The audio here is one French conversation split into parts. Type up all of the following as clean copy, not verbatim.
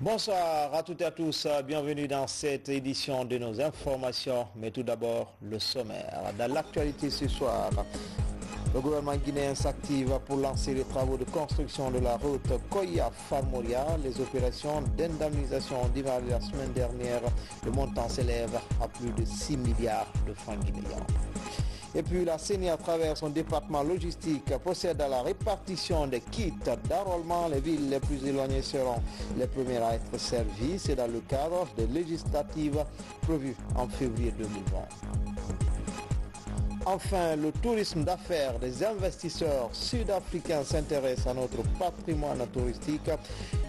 Bonsoir à toutes et à tous, bienvenue dans cette édition de nos informations, mais tout d'abord le sommaire. Dans l'actualité ce soir, le gouvernement guinéen s'active pour lancer les travaux de construction de la route Koya-Farmoria. Les opérations d'indemnisation ont démarré la semaine dernière. Le montant s'élève à plus de 6 milliards de francs guinéens. Et puis la CENI, à travers son département logistique, procède à la répartition des kits d'enrôlement. Les villes les plus éloignées seront les premières à être servies. C'est dans le cadre des législatives prévues en février 2020. Enfin, le tourisme d'affaires des investisseurs sud-africains s'intéresse à notre patrimoine touristique.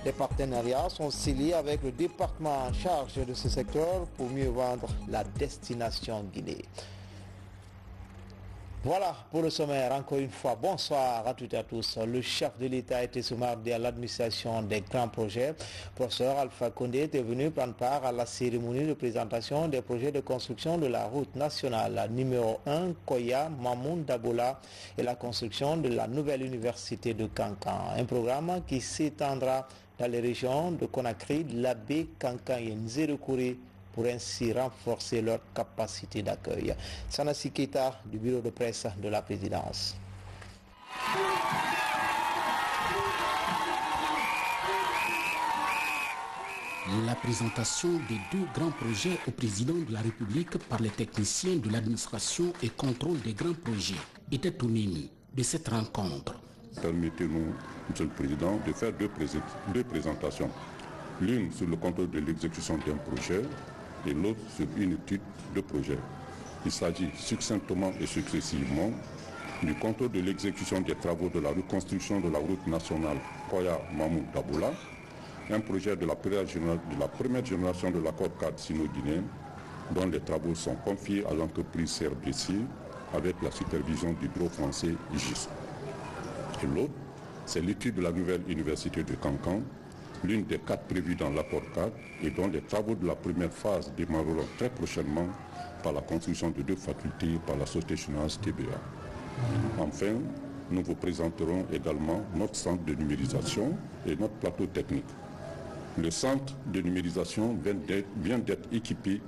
Des partenariats sont scellés avec le département en charge de ce secteur pour mieux vendre la destination Guinée. Voilà pour le sommaire. Encore une fois, bonsoir à toutes et à tous. Le chef de l'État était ce mardi à l'administration des grands projets. Professeur Alpha Condé était venu prendre part à la cérémonie de présentation des projets de construction de la route nationale numéro 1 Koya Mamoun Dabola et la construction de la nouvelle université de Kankan. Un programme qui s'étendra dans les régions de Conakry, Labé, Kankan et Nzérekouré, pour ainsi renforcer leur capacité d'accueil. Sanassi Keita du bureau de presse de la présidence. La présentation des deux grands projets au président de la République par les techniciens de l'administration et contrôle des grands projets était au menu de cette rencontre. Permettez-nous, Monsieur le Président, de faire deux présentations. L'une sur le contrôle de l'exécution d'un projet et l'autre sur une étude de projet. Il s'agit succinctement et successivement du contrôle de l'exécution des travaux de la reconstruction de la route nationale Koya Mamoun Dabola, un projet de la première génération de l'accord cadre sino-guinéen dont les travaux sont confiés à l'entreprise CRDC avec la supervision du bureau français IGIS. Et l'autre, c'est l'étude de la nouvelle université de Kankan, l'une des 4 prévues dans l'accord cadre et dont les travaux de la première phase démarreront très prochainement par la construction de 2 facultés par la Société chinoise TBA. Enfin, nous vous présenterons également notre centre de numérisation et notre plateau technique. Le centre de numérisation vient d'être équipé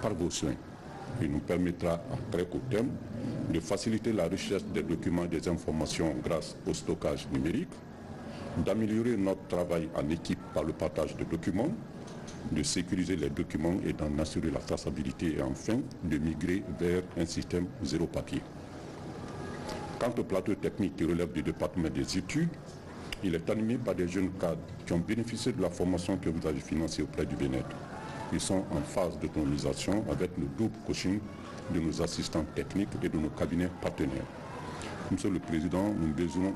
par vos soins. Il nous permettra à très court terme de faciliter la recherche des documents et des informations grâce au stockage numérique, d'améliorer notre travail en équipe par le partage de documents, de sécuriser les documents et d'en assurer la traçabilité et enfin de migrer vers un système zéro papier. Quant au plateau technique qui relève du département des études, il est animé par des jeunes cadres qui ont bénéficié de la formation que vous avez financée auprès du bien-être. Ils sont en phase d'autonomisation avec le double coaching de nos assistants techniques et de nos cabinets partenaires. Monsieur le Président,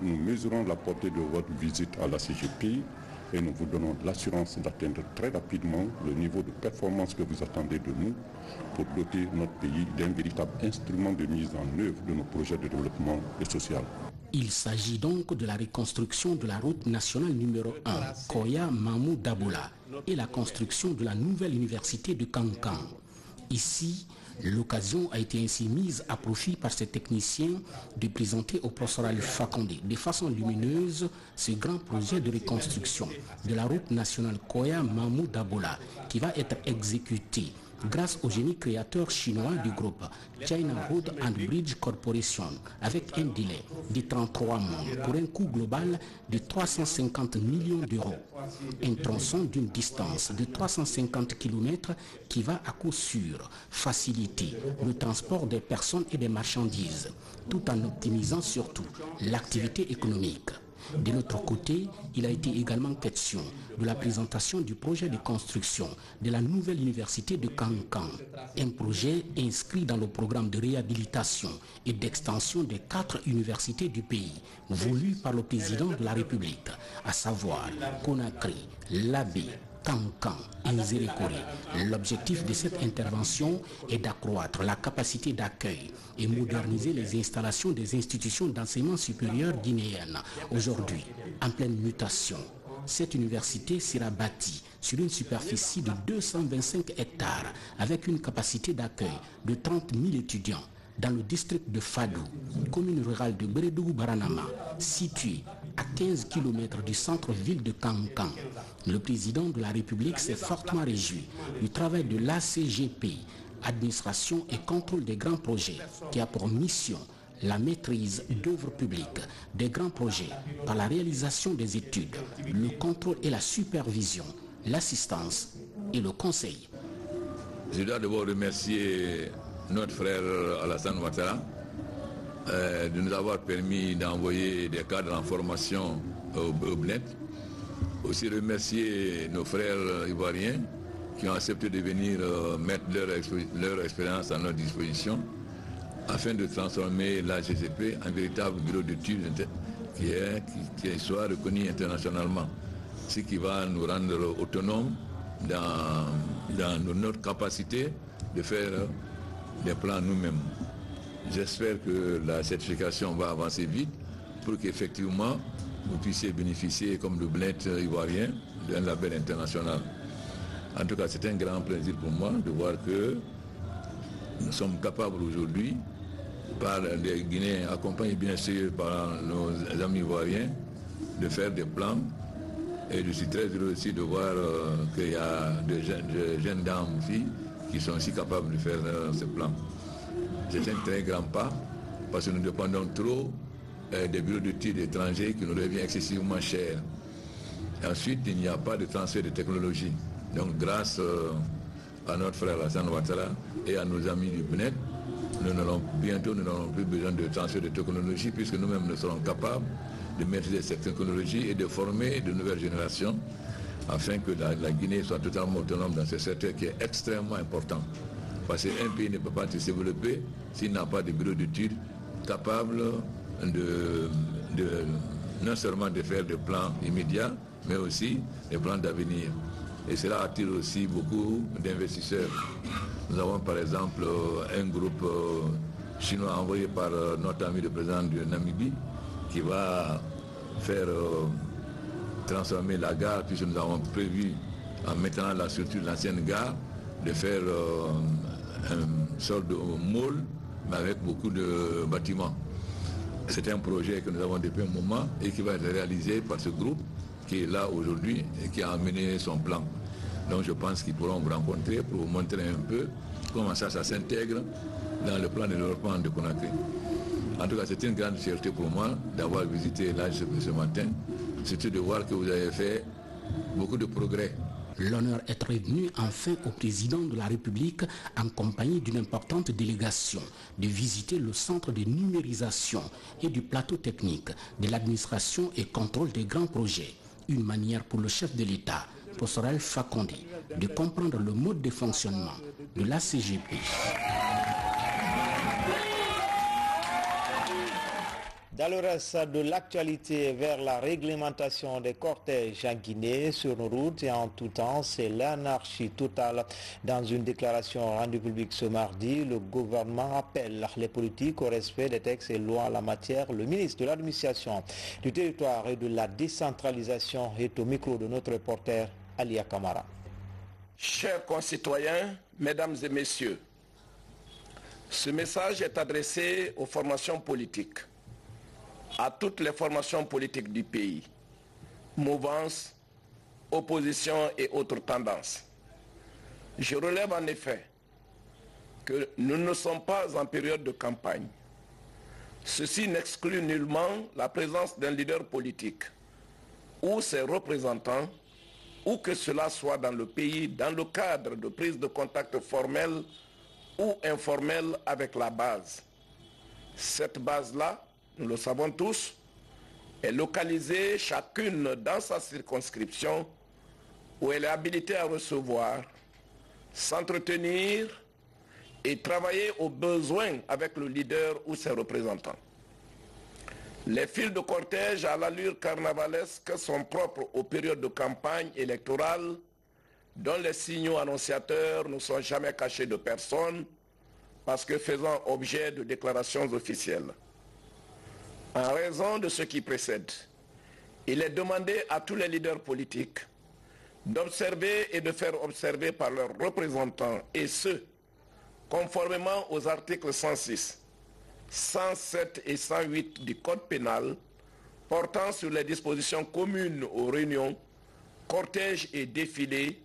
nous mesurons la portée de votre visite à la CGP et nous vous donnons l'assurance d'atteindre très rapidement le niveau de performance que vous attendez de nous pour doter notre pays d'un véritable instrument de mise en œuvre de nos projets de développement et social. Il s'agit donc de la reconstruction de la route nationale numéro 1, Koya Mamou Dabola, et la construction de la nouvelle université de Kankan. Ici, l'occasion a été ainsi mise à profit par ces techniciens de présenter au professeur Alpha Condé de façon lumineuse ce grand projet de reconstruction de la route nationale Koya Mamou Dabola qui va être exécuté grâce au génie créateur chinois du groupe China Road and Bridge Corporation avec un délai de 33 mois pour un coût global de 350 millions d'euros. Un tronçon d'une distance de 350 km qui va à coup sûr faciliter le transport des personnes et des marchandises tout en optimisant surtout l'activité économique. De l'autre côté, il a été également question de la présentation du projet de construction de la nouvelle université de Kankan, un projet inscrit dans le programme de réhabilitation et d'extension des 4 universités du pays, voulu par le président de la République, à savoir Conakry, Labé, Kankan et Nzérekouré. L'objectif de cette intervention est d'accroître la capacité d'accueil et moderniser les installations des institutions d'enseignement supérieur guinéennes, aujourd'hui en pleine mutation. Cette université sera bâtie sur une superficie de 225 hectares avec une capacité d'accueil de 30 000 étudiants. dans le district de Fadou, commune rurale de Bérédougou-Baranama, située à 15 km du centre-ville de Kankan. Le président de la République s'est fortement réjoui du travail de l'ACGP, Administration et contrôle des grands projets, qui a pour mission la maîtrise d'œuvres publiques des grands projets par la réalisation des études, le contrôle et la supervision, l'assistance et le conseil. Je dois d'abord remercier notre frère Alassane Ouattara de nous avoir permis d'envoyer des cadres en formation au BNET. Aussi remercier nos frères ivoiriens qui ont accepté de venir mettre leur expérience à notre disposition afin de transformer l'AGCP en véritable bureau d'études qui soit reconnu internationalement, ce qui va nous rendre autonomes dans notre capacité de faire des plans nous-mêmes. J'espère que la certification va avancer vite pour qu'effectivement vous puissiez bénéficier, comme le BNET ivoirien, d'un label international. En tout cas, c'est un grand plaisir pour moi de voir que nous sommes capables aujourd'hui, par les Guinéens, accompagnés bien sûr par nos amis ivoiriens, de faire des plans. Et je suis très heureux aussi de voir qu'il y a de jeunes dames aussi qui sont aussi capables de faire ces plans. C'est un très grand pas parce que nous dépendons trop des bureaux d'études étrangers qui nous reviennent excessivement cher. Et ensuite, il n'y a pas de transfert de technologie. Donc grâce à notre frère Alassane Ouattara et à nos amis du BNET, bientôt nous n'aurons plus besoin de transfert de technologie puisque nous-mêmes nous serons capables de maîtriser cette technologie et de former de nouvelles générations afin que la Guinée soit totalement autonome dans ce secteur qui est extrêmement important. Parce qu'un pays ne peut pas se développer s'il n'a pas de bureau d'études capables non seulement de faire des plans immédiats, mais aussi des plans d'avenir. Et cela attire aussi beaucoup d'investisseurs. Nous avons par exemple un groupe chinois envoyé par notre ami le président de Namibie qui va faire transformer la gare, puisque nous avons prévu, en maintenant la structure de l'ancienne gare, de faire une sorte de mall, mais avec beaucoup de bâtiments. C'est un projet que nous avons depuis un moment et qui va être réalisé par ce groupe qui est là aujourd'hui et qui a amené son plan. Donc je pense qu'ils pourront vous rencontrer pour vous montrer un peu comment ça s'intègre dans le plan de développement de Conakry. En tout cas, c'est une grande fierté pour moi d'avoir visité l'AGCP ce matin, surtout de voir que vous avez fait beaucoup de progrès. L'honneur est revenu enfin au président de la République en compagnie d'une importante délégation de visiter le centre de numérisation et du plateau technique de l'administration et contrôle des grands projets. Une manière pour le chef de l'État, Prossorel Fakonde, de comprendre le mode de fonctionnement de la CGP. Dans le reste de l'actualité vers la réglementation des cortèges en Guinée sur nos routes et en tout temps, c'est l'anarchie totale. Dans une déclaration rendue publique ce mardi, le gouvernement appelle les politiques au respect des textes et lois en la matière. Le ministre de l'administration du territoire et de la décentralisation est au micro de notre reporter Alia Kamara. Chers concitoyens, mesdames et messieurs, ce message est adressé aux formations politiques, à toutes les formations politiques du pays, mouvances, opposition et autres tendances. Je relève en effet que nous ne sommes pas en période de campagne. Ceci n'exclut nullement la présence d'un leader politique ou ses représentants, où que cela soit dans le pays, dans le cadre de prise de contact formelle ou informelle avec la base. Cette base-là, nous le savons tous, est localisée chacune dans sa circonscription où elle est habilitée à recevoir, s'entretenir et travailler aux besoins avec le leader ou ses représentants. Les files de cortège à l'allure carnavalesque sont propres aux périodes de campagne électorale dont les signaux annonciateurs ne sont jamais cachés de personne parce que faisant objet de déclarations officielles. En raison de ce qui précède, il est demandé à tous les leaders politiques d'observer et de faire observer par leurs représentants et ceux, conformément aux articles 106, 107 et 108 du Code pénal portant sur les dispositions communes aux réunions, cortèges et défilés,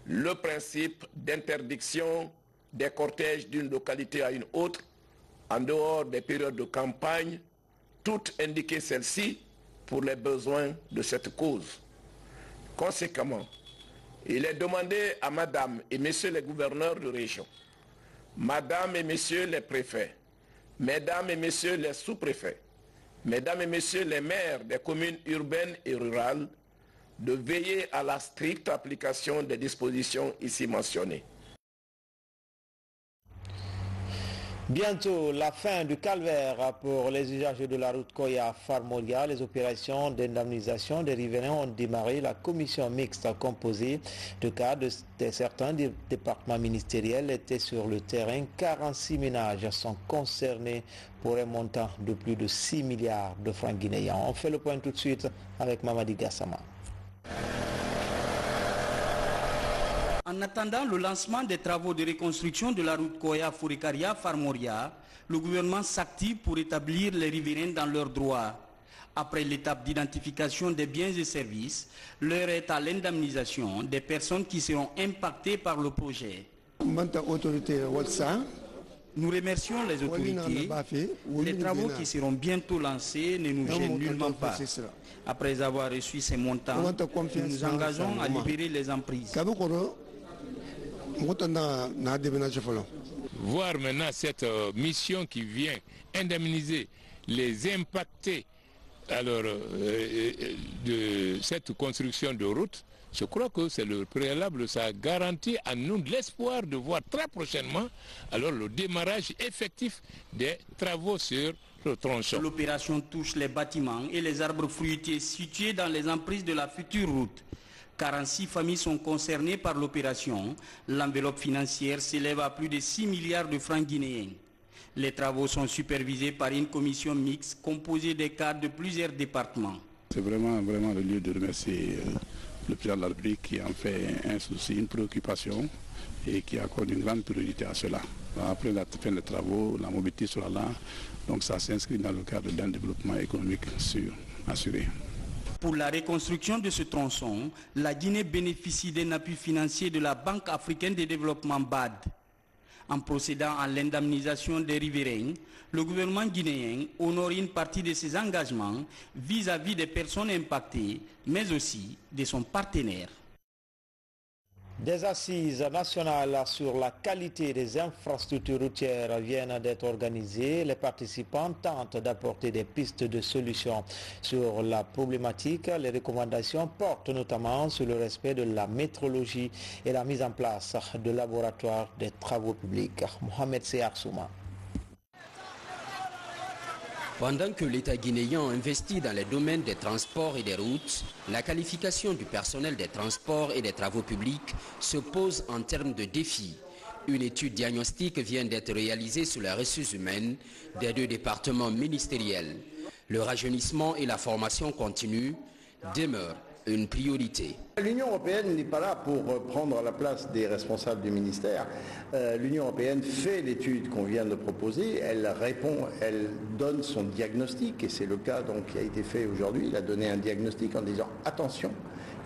le principe d'interdiction des cortèges d'une localité à une autre en dehors des périodes de campagne, toutes indiquées celles-ci pour les besoins de cette cause. Conséquemment, il est demandé à Madame et Messieurs les gouverneurs de région, Madame et Messieurs les préfets, Mesdames et Messieurs les sous-préfets, Mesdames et Messieurs les maires des communes urbaines et rurales, de veiller à la stricte application des dispositions ici mentionnées. Bientôt la fin du calvaire pour les usagers de la route Koya-Farmoria. Les opérations d'indemnisation des riverains ont démarré. La commission mixte composée de cadres de certains départements ministériels était sur le terrain. 46 ménages sont concernés pour un montant de plus de 6 milliards de francs guinéens. On fait le point tout de suite avec Mamadi Gassama. En attendant le lancement des travaux de reconstruction de la route Koya-Fourikaria-Farmoria, le gouvernement s'active pour établir les riverains dans leurs droits. Après l'étape d'identification des biens et services, l'heure est à l'indemnisation des personnes qui seront impactées par le projet. Nous remercions les autorités. Les travaux qui seront bientôt lancés ne nous gênent nullement pas. Après avoir reçu ces montants, nous nous engageons à libérer les emprises. Voir maintenant cette mission qui vient indemniser les impactés de cette construction de route, je crois que c'est le préalable, ça garantit à nous l'espoir de voir très prochainement le démarrage effectif des travaux sur le tronçon. L'opération touche les bâtiments et les arbres fruitiers situés dans les emprises de la future route. 46 familles sont concernées par l'opération. L'enveloppe financière s'élève à plus de 6 milliards de francs guinéens. Les travaux sont supervisés par une commission mixte composée des cadres de plusieurs départements. C'est vraiment le lieu de remercier le président de la République qui en fait un souci, une préoccupation et qui accorde une grande priorité à cela. Après la fin des travaux, la mobilité sera là, donc ça s'inscrit dans le cadre d'un développement économique assuré. Pour la reconstruction de ce tronçon, la Guinée bénéficie d'un appui financier de la Banque africaine de développement BAD. En procédant à l'indemnisation des riverains, le gouvernement guinéen honore une partie de ses engagements vis-à-vis des personnes impactées, mais aussi de son partenaire. Des assises nationales sur la qualité des infrastructures routières viennent d'être organisées. Les participants tentent d'apporter des pistes de solutions sur la problématique. Les recommandations portent notamment sur le respect de la métrologie et la mise en place de laboratoires des travaux publics. Mohamed Seyar Souma. Pendant que l'État guinéen investit dans les domaines des transports et des routes, la qualification du personnel des transports et des travaux publics se pose en termes de défis. Une étude diagnostique vient d'être réalisée sur les ressources humaines des deux départements ministériels. Le rajeunissement et la formation continue demeurent une priorité. L'Union européenne n'est pas là pour prendre la place des responsables du ministère. L'Union européenne fait l'étude qu'on vient de proposer, elle répond, elle donne son diagnostic, et c'est le cas donc, qui a été fait aujourd'hui. Il a donné un diagnostic en disant attention,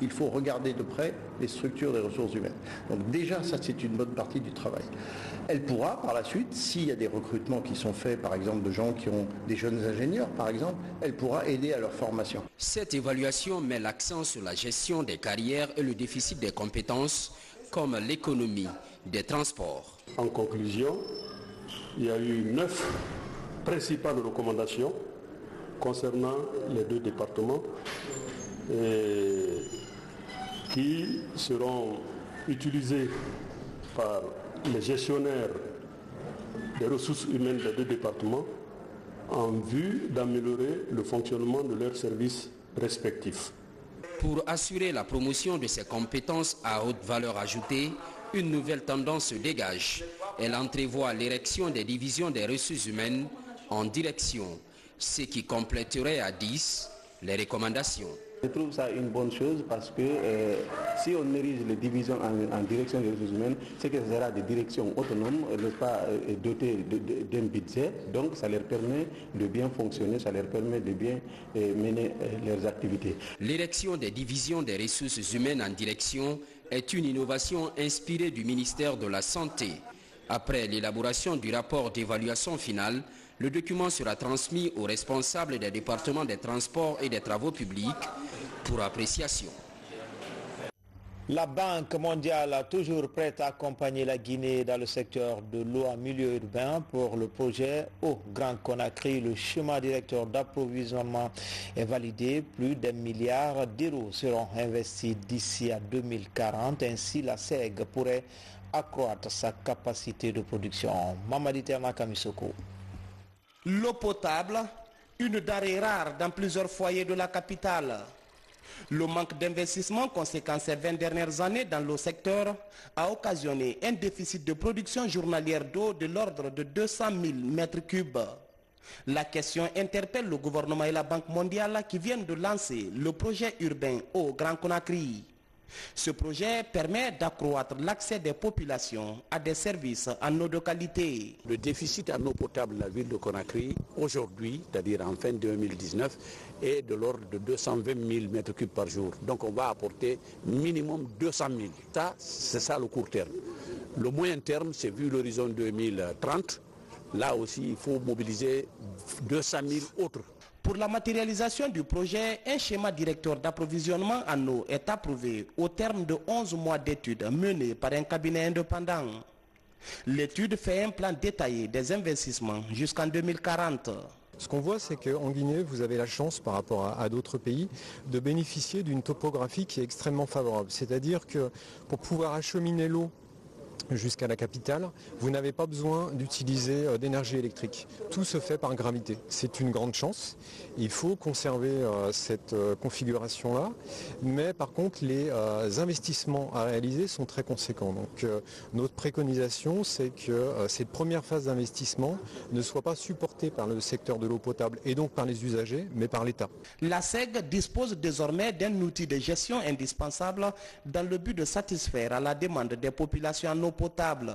il faut regarder de près les structures des ressources humaines. Donc déjà, ça c'est une bonne partie du travail. Elle pourra par la suite, s'il y a des recrutements qui sont faits, par exemple de gens qui ont des jeunes ingénieurs par exemple, elle pourra aider à leur formation. Cette évaluation met l'accent sur la gestion des carrières et le déficit des compétences comme l'économie des transports. En conclusion, il y a eu 9 principales recommandations concernant les deux départements qui seront utilisées par les gestionnaires des ressources humaines des deux départements en vue d'améliorer le fonctionnement de leurs services respectifs. Pour assurer la promotion de ces compétences à haute valeur ajoutée, une nouvelle tendance se dégage. Elle entrevoit l'érection des divisions des ressources humaines en direction, ce qui compléterait à 10 les recommandations. Je trouve ça une bonne chose parce que si on érige les divisions en direction des ressources humaines, c'est que ce sera des directions autonomes, n'est-ce pas, dotées d'un budget. Donc ça leur permet de bien fonctionner, ça leur permet de bien mener leurs activités. L'érection des divisions des ressources humaines en direction est une innovation inspirée du ministère de la Santé. Après l'élaboration du rapport d'évaluation finale, le document sera transmis aux responsables des départements des transports et des travaux publics pour appréciation. La Banque mondiale a toujours prête à accompagner la Guinée dans le secteur de l'eau en milieu urbain pour le projet au Grand Conakry. Le schéma directeur d'approvisionnement est validé. Plus d'1 milliard d'euros seront investis d'ici à 2040. Ainsi, la SEG pourrait accroître sa capacité de production. Mamadi Terna Kamisoko. L'eau potable, une denrée rare dans plusieurs foyers de la capitale. Le manque d'investissement conséquent ces 20 dernières années dans le secteur a occasionné un déficit de production journalière d'eau de l'ordre de 200 000 mètres cubes. La question interpelle le gouvernement et la Banque mondiale qui viennent de lancer le projet urbain au Grand Conakry. Ce projet permet d'accroître l'accès des populations à des services en eau de qualité. Le déficit en eau potable de la ville de Conakry, aujourd'hui, c'est-à-dire en fin 2019, est de l'ordre de 220 000 mètres cubes par jour. Donc on va apporter minimum 200 000. Ça, c'est ça le court terme. Le moyen terme, c'est vu l'horizon 2030. Là aussi, il faut mobiliser 200 000 autres. Pour la matérialisation du projet, un schéma directeur d'approvisionnement en eau est approuvé au terme de 11 mois d'études menées par un cabinet indépendant. L'étude fait un plan détaillé des investissements jusqu'en 2040. Ce qu'on voit, c'est qu'en Guinée, vous avez la chance par rapport à d'autres pays de bénéficier d'une topographie qui est extrêmement favorable. C'est-à-dire que pour pouvoir acheminer l'eau jusqu'à la capitale, vous n'avez pas besoin d'utiliser d'énergie électrique. Tout se fait par gravité. C'est une grande chance. Il faut conserver cette configuration-là. Mais par contre, les investissements à réaliser sont très conséquents. Donc notre préconisation, c'est que cette première phase d'investissement ne soit pas supportée par le secteur de l'eau potable et donc par les usagers, mais par l'État. La SEG dispose désormais d'un outil de gestion indispensable dans le but de satisfaire à la demande des populations en eau potable.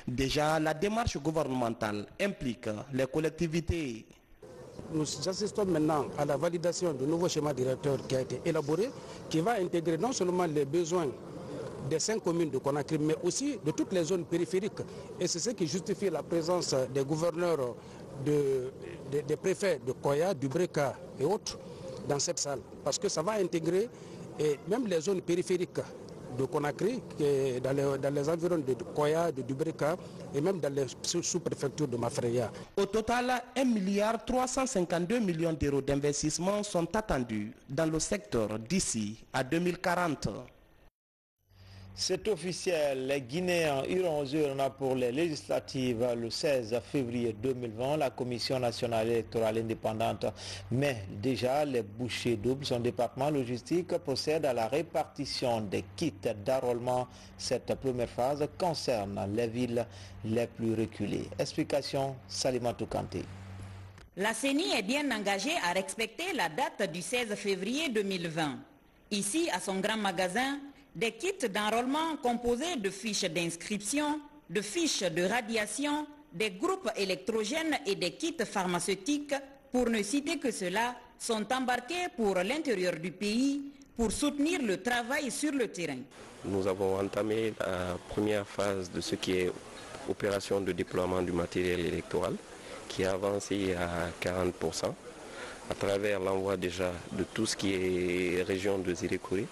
Déjà, la démarche gouvernementale implique les collectivités. Nous assistons maintenant à la validation du nouveau schéma directeur qui a été élaboré, qui va intégrer non seulement les besoins des 5 communes de Conakry, mais aussi de toutes les zones périphériques. Et c'est ce qui justifie la présence des gouverneurs, des préfets de Koya, du Breka et autres dans cette salle. Parce que ça va intégrer et même les zones périphériques de Conakry, dans les environs de Koya, de Dubreka et même dans les sous-préfectures de Mafreya. Au total, 1,352 milliard d'euros d'investissement sont attendus dans le secteur d'ici à 2040. C'est officiel, les Guinéens iront aux urnes pour les législatives le 16 février 2020. La Commission nationale électorale indépendante met déjà les bouchées doubles. Son département logistique procède à la répartition des kits d'enrôlement. Cette première phase concerne les villes les plus reculées. Explication, Salimatou Kanté. La CENI est bien engagée à respecter la date du 16 février 2020. Ici, à son grand magasin, des kits d'enrôlement composés de fiches d'inscription, de fiches de radiation, des groupes électrogènes et des kits pharmaceutiques, pour ne citer que cela, sont embarqués pour l'intérieur du pays pour soutenir le travail sur le terrain. Nous avons entamé la première phase de ce qui est opération de déploiement du matériel électoral, qui a avancé à 40%, à travers l'envoi déjà de tout ce qui est région de Zirékouré,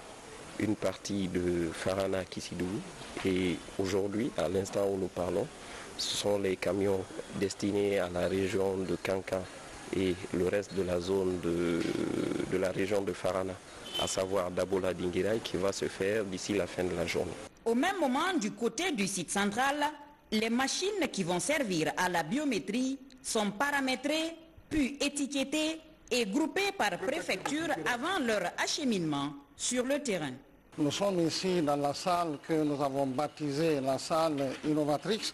une partie de Farana Kissidou, et aujourd'hui, à l'instant où nous parlons, ce sont les camions destinés à la région de Kankan et le reste de la zone de la région de Farana, à savoir Dabola Dingirai, qui va se faire d'ici la fin de la journée. Au même moment, du côté du site central, les machines qui vont servir à la biométrie sont paramétrées, puis étiquetées et groupées par préfecture avant leur acheminement sur le terrain. Nous sommes ici dans la salle que nous avons baptisée la salle innovatrice,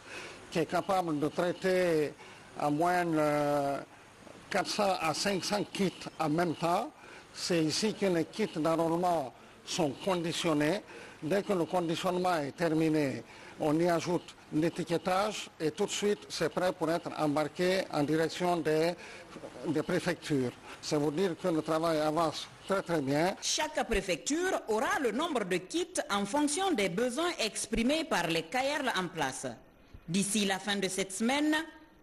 qui est capable de traiter à moins de 400 à 500 kits en même temps, c'est ici que les kits d'enrôlement sont conditionnés. Dès que le conditionnement est terminé, on y ajoute l'étiquetage et tout de suite c'est prêt pour être embarqué en direction des préfectures. C'est vous dire que le travail avance très bien. Chaque préfecture aura le nombre de kits en fonction des besoins exprimés par les CAERL en place. D'ici la fin de cette semaine,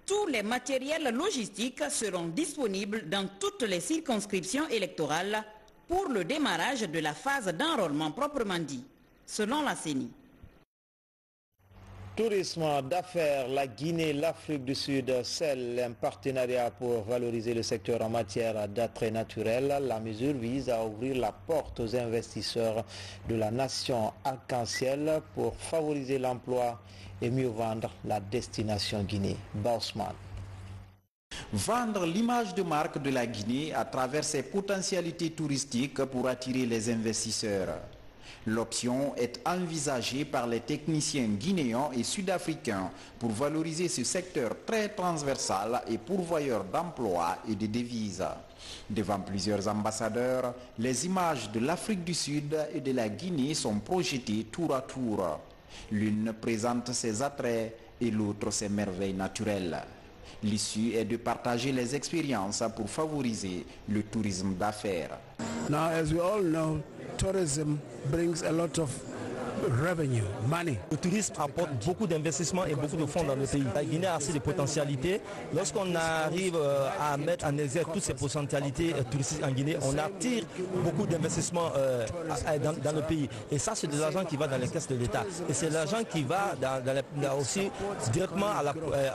tous les matériels logistiques seront disponibles dans toutes les circonscriptions électorales pour le démarrage de la phase d'enrôlement proprement dit, selon la CENI. Tourisme d'affaires, la Guinée, l'Afrique du Sud scellent un partenariat pour valoriser le secteur en matière d'attrait naturel. La mesure vise à ouvrir la porte aux investisseurs de la nation arc-en-ciel pour favoriser l'emploi et mieux vendre la destination Guinée. Bosman. Vendre l'image de marque de la Guinée à travers ses potentialités touristiques pour attirer les investisseurs. L'option est envisagée par les techniciens guinéens et sud-africains pour valoriser ce secteur très transversal et pourvoyeur d'emplois et de devises. Devant plusieurs ambassadeurs, les images de l'Afrique du Sud et de la Guinée sont projetées tour à tour. L'une présente ses attraits et l'autre ses merveilles naturelles. L'issue est de partager les expériences pour favoriser le tourisme d'affaires. Now, as we all know, tourism brings a lot of revenue, money. Le tourisme apporte beaucoup d'investissements et beaucoup de fonds dans le pays. La Guinée a assez de potentialités. Lorsqu'on arrive à mettre en exergue toutes ces potentialités touristiques en Guinée, on attire beaucoup d'investissements dans le pays. Et ça, c'est de l'argent qui va dans les caisses de l'État. Et c'est l'argent qui va aussi directement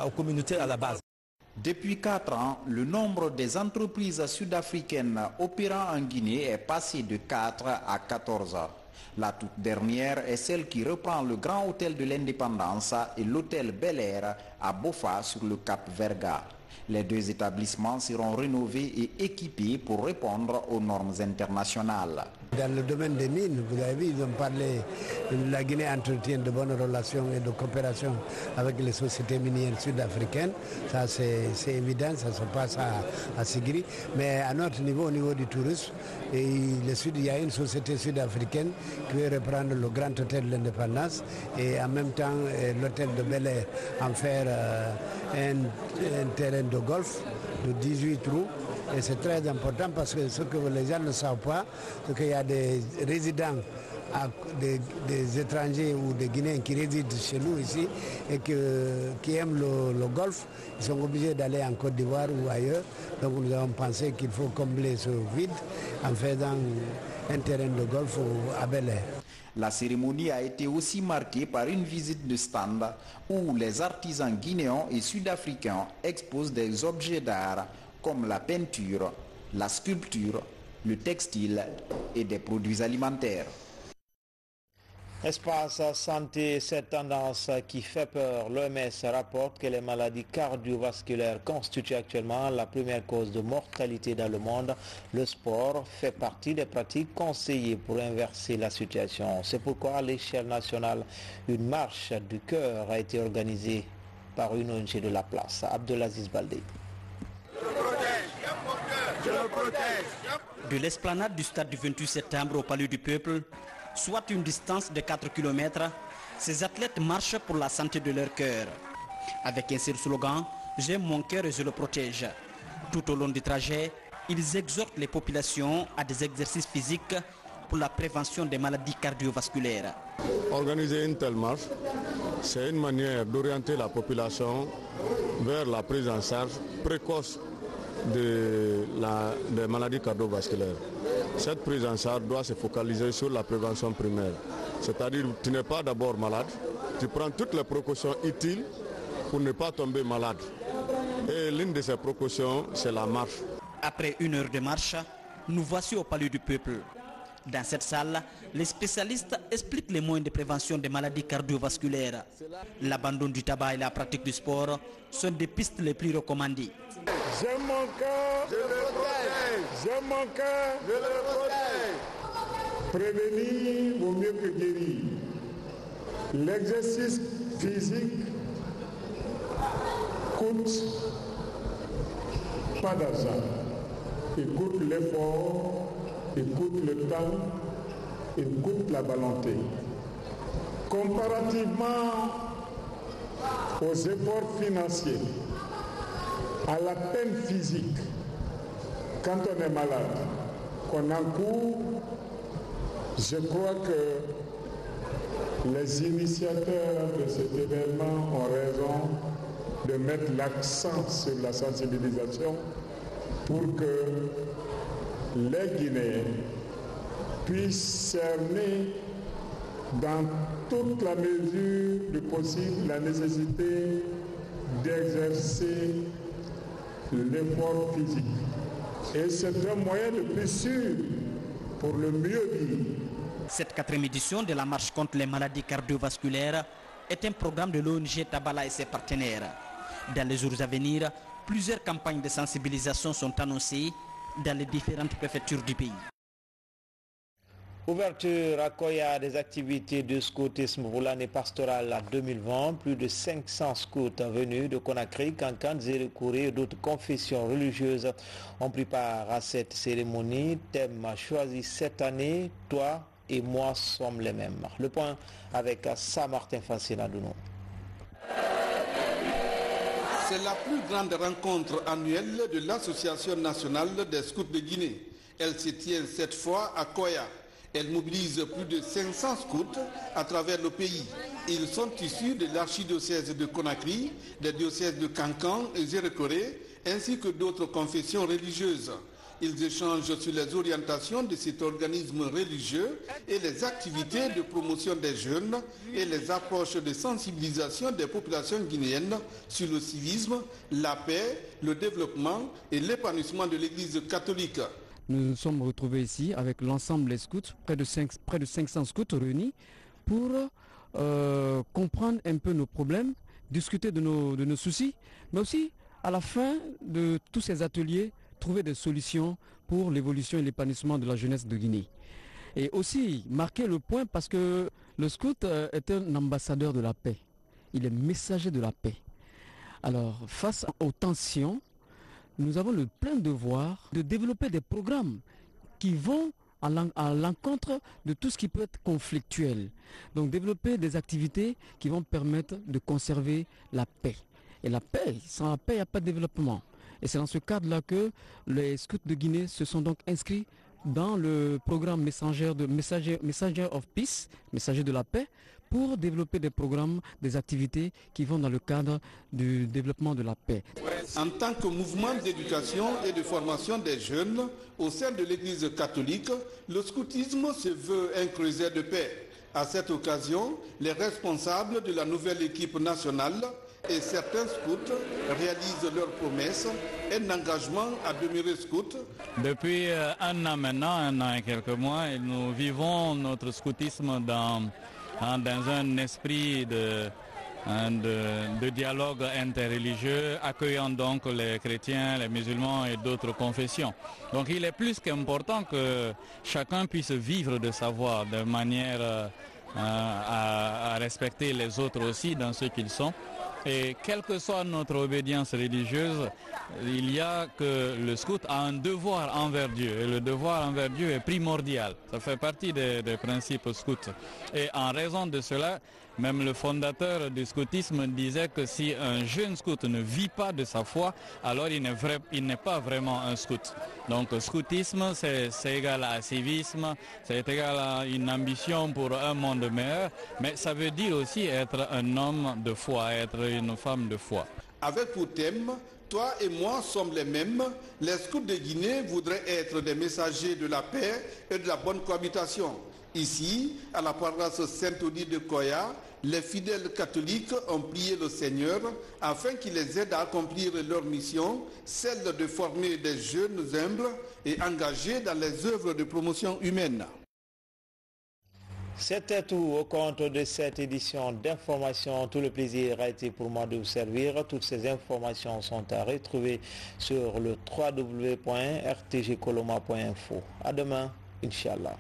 aux communautés à la base. Depuis 4 ans, le nombre des entreprises sud-africaines opérant en Guinée est passé de 4 à 14. La toute dernière est celle qui reprend le Grand Hôtel de l'Indépendance et l'Hôtel Bel Air à Bofa sur le Cap Verga. Les deux établissements seront rénovés et équipés pour répondre aux normes internationales. Dans le domaine des mines, vous avez vu, ils ont parlé, la Guinée entretient de bonnes relations et de coopération avec les sociétés minières sud-africaines. Ça c'est évident, ça se passe à Sigri. Mais à notre niveau, au niveau du tourisme, il y a une société sud-africaine qui veut reprendre le Grand Hôtel de l'Indépendance et en même temps l'Hôtel de Bel Air, en faire un terrain de golf de 18 trous. Et c'est très important parce que ce que les gens ne savent pas, c'est qu'il y a des résidents, des étrangers ou des Guinéens qui résident chez nous ici et qui aiment le golf. Ils sont obligés d'aller en Côte d'Ivoire ou ailleurs. Donc nous avons pensé qu'il faut combler ce vide en faisant un terrain de golf à Bel Air. La cérémonie a été aussi marquée par une visite de stand où les artisans guinéens et sud-africains exposent des objets d'art comme la peinture, la sculpture, le textile et des produits alimentaires. Espace santé, cette tendance qui fait peur. L'OMS rapporte que les maladies cardiovasculaires constituent actuellement la première cause de mortalité dans le monde. Le sport fait partie des pratiques conseillées pour inverser la situation. C'est pourquoi à l'échelle nationale, une marche du cœur a été organisée par une ONG de la place. Abdelaziz Baldé. De l'esplanade du stade du 28 septembre au Palais du Peuple, soit une distance de 4 km, ces athlètes marchent pour la santé de leur cœur. Avec un seul slogan, « J'aime mon cœur et je le protège ». Tout au long du trajet, ils exhortent les populations à des exercices physiques pour la prévention des maladies cardiovasculaires. Organiser une telle marche, c'est une manière d'orienter la population vers la prise en charge précoce des maladies cardiovasculaires. Cette prise en charge doit se focaliser sur la prévention primaire. C'est-à-dire que tu n'es pas d'abord malade, tu prends toutes les précautions utiles pour ne pas tomber malade. Et l'une de ces précautions, c'est la marche. Après 1 heure de marche, nous voici au Palais du Peuple. Dans cette salle, les spécialistes expliquent les moyens de prévention des maladies cardiovasculaires. L'abandon du tabac et la pratique du sport sont des pistes les plus recommandées. J'aime mon cœur, je le protège. J'aime mon cœur, je le protège. Prévenir vaut mieux que guérir. L'exercice physique coûte pas d'argent. Il coûte l'effort il coûte le temps, il coûte la volonté. Comparativement aux efforts financiers, à la peine physique, quand on est malade, qu'on encourt, je crois que les initiateurs de cet événement ont raison de mettre l'accent sur la sensibilisation pour que les Guinéens puissent cerner dans toute la mesure du possible la nécessité d'exercer l'effort physique. Et c'est un moyen le plus sûr pour le mieux vivre. Cette 4e édition de la marche contre les maladies cardiovasculaires est un programme de l'ONG Tabala et ses partenaires. Dans les jours à venir, plusieurs campagnes de sensibilisation sont annoncées dans les différentes préfectures du pays. Ouverture à Koya des activités de scoutisme pour l'année pastorale 2020. Plus de 500 scouts venus de Conakry, Kankan, Zérekouré et d'autres confessions religieuses ont pris part à cette cérémonie. Thème choisi cette année, toi et moi sommes les mêmes. Le point avec Saint-Martin Fancinadounou. C'est la plus grande rencontre annuelle de l'Association nationale des scouts de Guinée. Elle se tient cette fois à Koya. Elle mobilise plus de 500 scouts à travers le pays. Ils sont issus de l'archidiocèse de Conakry, des diocèses de Kankan et Zérekoré, ainsi que d'autres confessions religieuses. Ils échangent sur les orientations de cet organisme religieux et les activités de promotion des jeunes et les approches de sensibilisation des populations guinéennes sur le civisme, la paix, le développement et l'épanouissement de l'Église catholique. Nous nous sommes retrouvés ici avec l'ensemble des scouts, près de 500 scouts réunis pour comprendre un peu nos problèmes, discuter de nos soucis, mais aussi à la fin de tous ces ateliers, trouver des solutions pour l'évolution et l'épanouissement de la jeunesse de Guinée. Et aussi marquer le point parce que le scout est un ambassadeur de la paix. Il est messager de la paix. Alors face aux tensions, nous avons le plein devoir de développer des programmes qui vont à l'encontre de tout ce qui peut être conflictuel. Donc développer des activités qui vont permettre de conserver la paix. Et la paix, sans la paix, il n'y a pas de développement. Et c'est dans ce cadre-là que les scouts de Guinée se sont donc inscrits dans le programme Messenger of Peace, messager de la paix, pour développer des programmes, des activités qui vont dans le cadre du développement de la paix. En tant que mouvement d'éducation et de formation des jeunes au sein de l'Église catholique, le scoutisme se veut un creuset de paix. À cette occasion, les responsables de la nouvelle équipe nationale et certains scouts réalisent leurs promesses, un engagement à demeurer scout. Depuis un an maintenant, un an et quelques mois, nous vivons notre scoutisme dans un esprit de dialogue interreligieux, accueillant donc les chrétiens, les musulmans et d'autres confessions. Donc il est plus qu'important que chacun puisse vivre de sa voix de manière à respecter les autres aussi dans ce qu'ils sont. Et quelle que soit notre obédience religieuse, il y a que le scout a un devoir envers Dieu. Et le devoir envers Dieu est primordial. Ça fait partie des principes scouts. Et en raison de cela, même le fondateur du scoutisme disait que si un jeune scout ne vit pas de sa foi, alors il n'est pas vraiment un scout. Donc scoutisme, c'est égal à civisme, c'est égal à une ambition pour un monde meilleur, mais ça veut dire aussi être un homme de foi, être une femme de foi. Avec pour thème, toi et moi sommes les mêmes, les scouts de Guinée voudraient être des messagers de la paix et de la bonne cohabitation. Ici, à la paroisse Saint-Odile de Koya, les fidèles catholiques ont prié le Seigneur afin qu'il les aide à accomplir leur mission, celle de former des jeunes humbles et engagés dans les œuvres de promotion humaine. C'était tout au compte de cette édition d'information. Tout le plaisir a été pour moi de vous servir. Toutes ces informations sont à retrouver sur le www.rtgcoloma.info. À demain, Inch'Allah.